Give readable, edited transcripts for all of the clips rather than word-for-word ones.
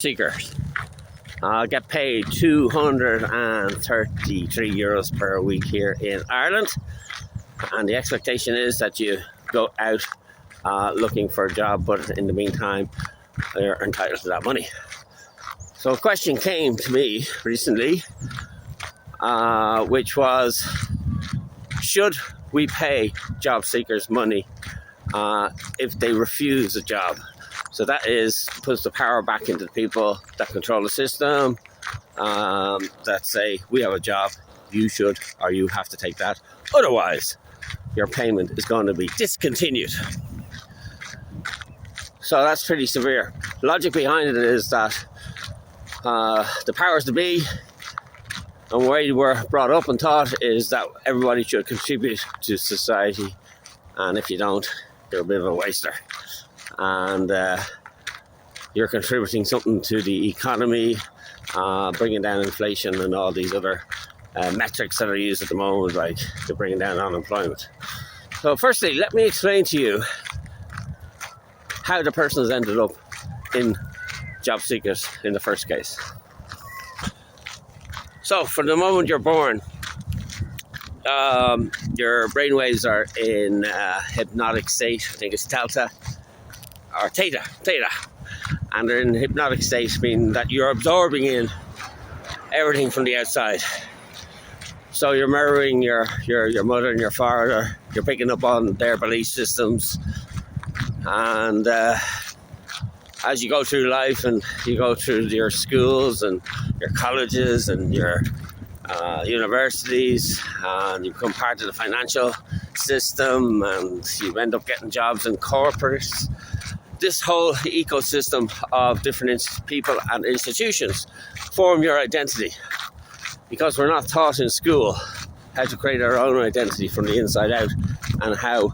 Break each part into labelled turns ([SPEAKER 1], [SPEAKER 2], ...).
[SPEAKER 1] seekers get paid €233 per week here in Ireland, and the expectation is that you go out looking for a job, but in the meantime you're entitled to that money. So a question came to me recently, which was, should we pay job seekers money if they refuse a job? So that puts the power back into the people that control the system, that say, we have a job, you should, or you have to take that. Otherwise, your payment is going to be discontinued. So that's pretty severe. Logic behind it is that the powers to be, and the way we're brought up and taught, is that everybody should contribute to society, and if you don't, you're a bit of a waster. And you're contributing something to the economy, bringing down inflation and all these other metrics that are used at the moment, like they're bringing down unemployment. So firstly, let me explain to you how the person has ended up in job seekers in the first case. So from the moment you're born, your brainwaves are in hypnotic state. I think it's theta, and they're in hypnotic state, meaning that you're absorbing in everything from the outside. So you're mirroring your mother and your father. You're picking up on their belief systems, and as you go through life and you go through your schools and your colleges and your universities, and you become part of the financial system, and you end up getting jobs in corporates. This whole ecosystem of different people and institutions form your identity, because we're not taught in school how to create our own identity from the inside out, and how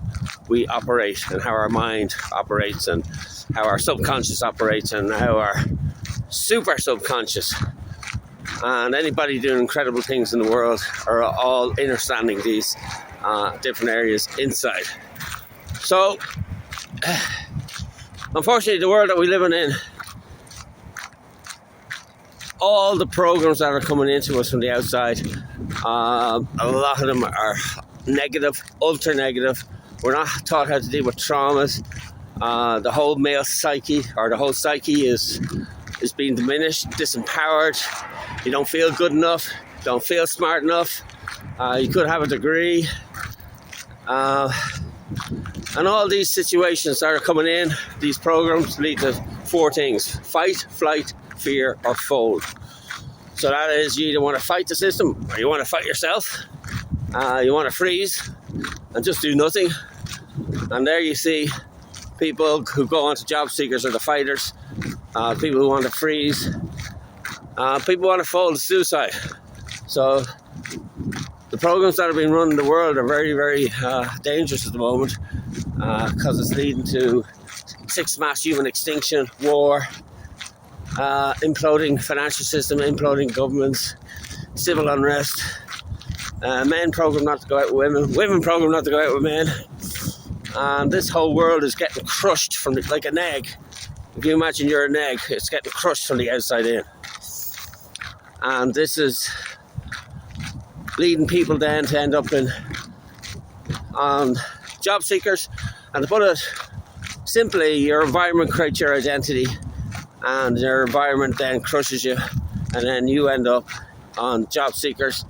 [SPEAKER 1] we operate, and how our mind operates, and how our subconscious operates, and how our super subconscious and anybody doing incredible things in the world are all understanding these different areas inside. So unfortunately, the world that we live in, all the programs that are coming into us from the outside, a lot of them are negative, ultra negative. We're not taught how to deal with traumas. The whole male psyche, or the whole psyche, is being diminished, disempowered. You don't feel good enough, don't feel smart enough. You could have a degree. And all these situations that are coming in, these programs lead to four things: fight, flight, fear, or fold. So that is, you either want to fight the system, or you want to fight yourself. You want to freeze and just do nothing. And there you see people who go on to job seekers are the fighters. People who want to freeze. People who want to fold, suicide. So the programs that are being run in the world are very, very dangerous at the moment, because it's leading to sixth mass human extinction, war, imploding financial system, imploding governments, civil unrest, men program not to go out with women program not to go out with men, and this whole world is getting crushed from like an egg. If you imagine you're an egg, it's getting crushed from the outside in, and this is leading people then to end up on job seekers. And to put it simply, your environment creates your identity, and your environment then crushes you, and then you end up on job seekers.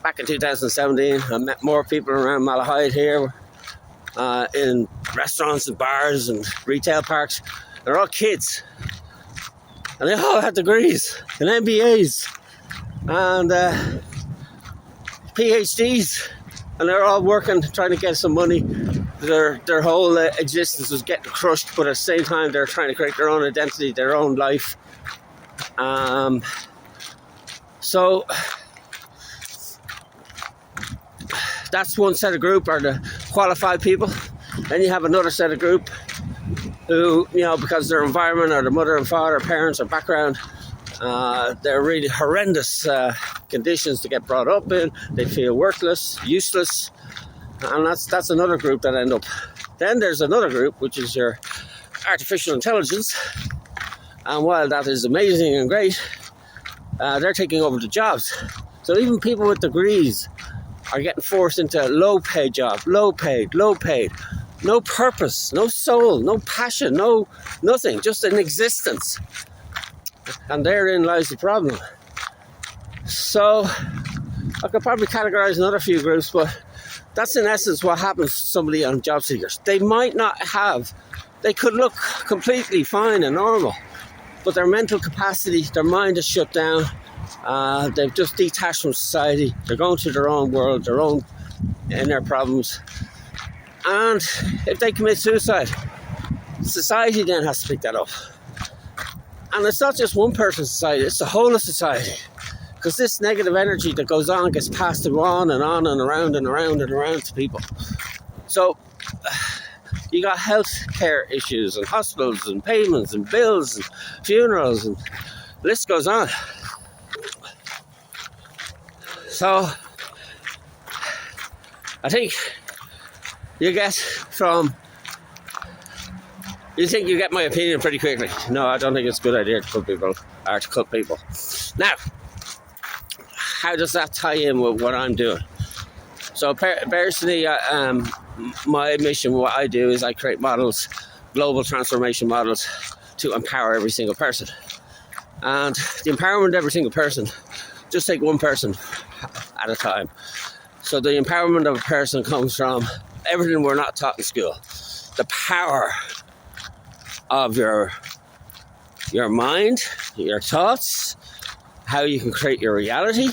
[SPEAKER 1] Back in 2017, I met more people around Malahide here, in restaurants and bars and retail parks. They're all kids, and they all have degrees and MBAs and PhDs, and they're all working, trying to get some money. Their whole existence was getting crushed, but at the same time they're trying to create their own identity, their own life. So that's one set of group, are the qualified people. Then you have another set of group who, because their environment, or their mother and father, parents, or background, they're really horrendous conditions to get brought up in. They feel worthless, useless, and that's another group that end up. Then there's another group, which is your artificial intelligence, And while that is amazing and great, they're taking over the jobs. So even people with degrees are getting forced into low-paid jobs, low-paid, no purpose, no soul, no passion, no nothing, just an existence. And therein lies the problem. So I could probably categorize another few groups, but that's in essence what happens to somebody on job seekers. They might not have, they could look completely fine and normal, but their mental capacity, their mind is shut down. They've just detached from society. They're going to their own world, their own inner problems. And if they commit suicide, society then has to pick that up. And it's not just one person's society, it's the whole of society. Because this negative energy that goes on gets passed on and around and around and around to people. So you got health care issues and hospitals and payments and bills and funerals, and the list goes on. So I think you think you get my opinion pretty quickly. No, I don't think it's a good idea to cut people, or to cut people. Now, how does that tie in with what I'm doing? So personally, my mission, what I do is I create models, global transformation models, to empower every single person. And the empowerment of every single person, just take one person at a time. So the empowerment of a person comes from everything we're not taught in school. The power of your mind, your thoughts, how you can create your reality,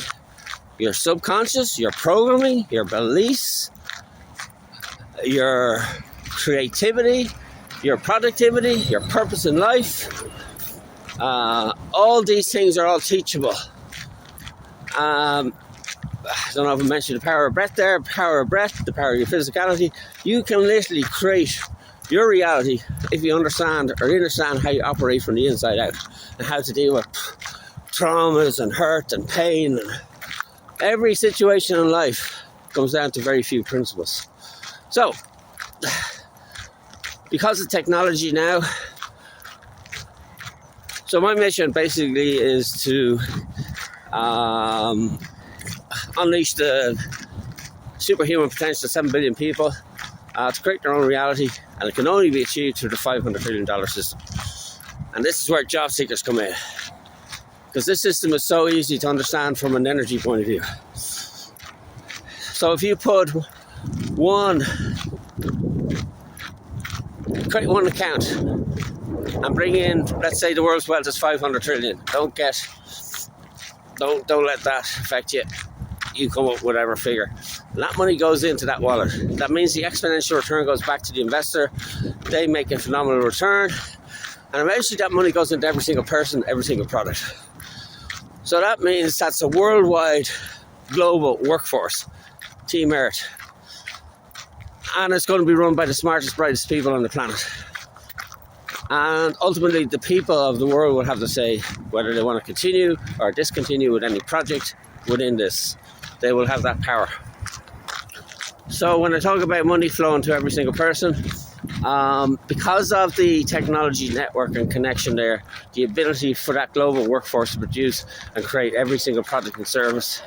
[SPEAKER 1] your subconscious, your programming, your beliefs, your creativity, your productivity, your purpose in life. All these things are all teachable. I don't know if I mentioned the power of breath there, the power of your physicality. You can literally create your reality if you understand how you operate from the inside out, and how to deal with traumas and hurt and pain. And every situation in life comes down to very few principles. So, because of technology now, so my mission basically is to unleash the superhuman potential of 7 billion people to create their own reality, and it can only be achieved through the $500 trillion system. And this is where job seekers come in, because this system is so easy to understand from an energy point of view. So if you create one account and bring in, let's say the world's wealth is 500 trillion. Don't let that affect you. You come up with whatever figure. And that money goes into that wallet. That means the exponential return goes back to the investor. They make a phenomenal return. And eventually that money goes into every single person, every single product. So that means that's a worldwide, global workforce. Team Earth. And it's going to be run by the smartest, brightest people on the planet. And ultimately, the people of the world will have to say whether they want to continue or discontinue with any project within this. They will have that power. So when I talk about money flowing to every single person, because of the technology network and connection there, the ability for that global workforce to produce and create every single product and service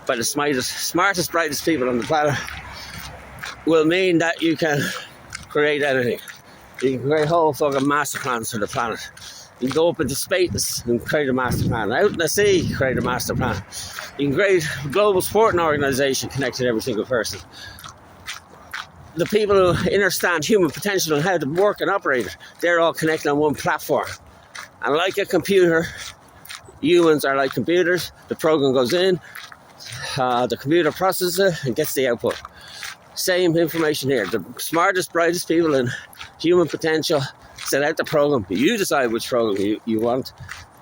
[SPEAKER 1] by the smartest, brightest people on the planet will mean that you can create anything. You can create whole fucking master plans for the planet. You can go up into space and create a master plan. Out in the sea, create a master plan. You can create a global sporting organisation connected to every single person. The people who understand human potential and how to work and operate it, they're all connected on one platform. And like a computer, humans are like computers. The program goes in, the computer processes it and gets the output. Same information here. The smartest, brightest people in human potential set out the program. You decide which program you want,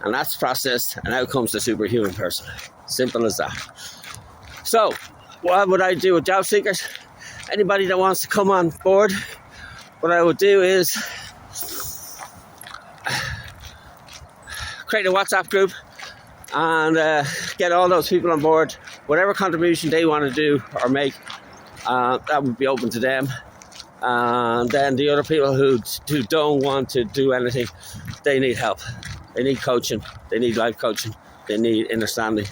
[SPEAKER 1] and that's processed, and out comes the superhuman person. Simple as that. So, what would I do with job seekers? Anybody that wants to come on board, what I would do is create a WhatsApp group and get all those people on board. Whatever contribution they want to do or make, that would be open to them. And then the other people who don't want to do anything, they need help. They need coaching. They need life coaching. They need understanding.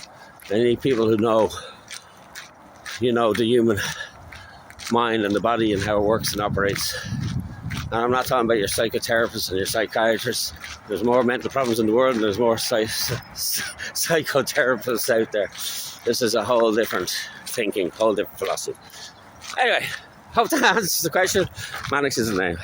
[SPEAKER 1] They need people who know, the human mind and the body and how it works and operates. And I'm not talking about your psychotherapists and your psychiatrists. There's more mental problems in the world and there's more psychotherapists out there. This is a whole different thinking, whole different philosophy. Anyway, hope that answers the question. Mannix is the name.